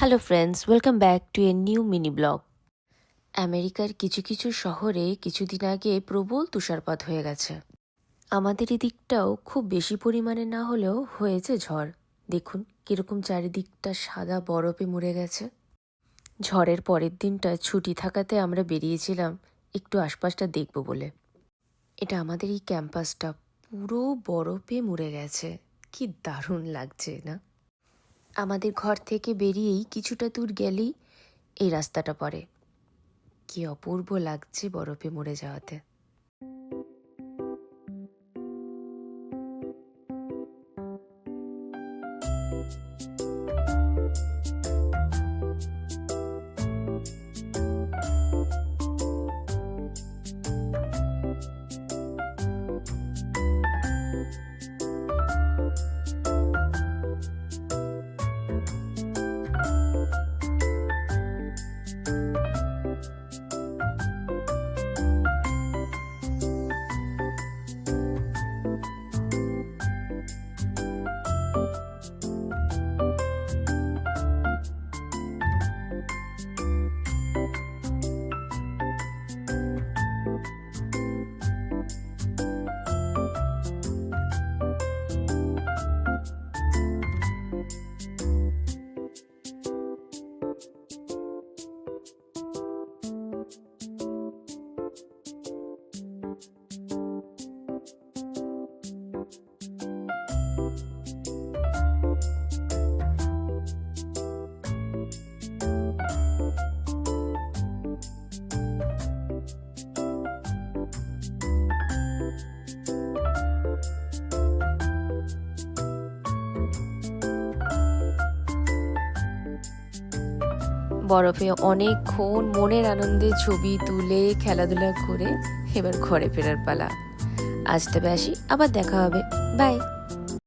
Hello friends, welcome back to a new mini blog. আমেরিকার কিছু কিছু শহরে কিছুদিন আগে প্রবল তুষারপাত হয়ে গেছে। আমাদের এদিকটাও খুব বেশি পরিমাণে না হলেও হয়েছে ঝড়। দেখুন কীরকম চারিদিকটা সাদা বরফে মুড়ে গেছে। ঝড়ের পরের দিনটা ছুটি থাকাতে আমরা বেরিয়েছিলাম একটু আশপাশটা দেখব বলে। এটা আমাদের এই ক্যাম্পাসটা পুরো বরফে মুড়ে গেছে। কি দারুণ লাগছে না? আমাদের ঘর থেকে বেরিয়েই কিছুটা দূর গেলেই এই রাস্তাটা পড়ে। কি অপূর্ব লাগছে বরফে মরে যাওয়াতে। বরফে অনেকক্ষণ মনের আনন্দে ছবি তুলে খেলাধুলা করে এবার ঘরে ফেরার পালা। আজ তবে আসি, আবার দেখা হবে। বাই।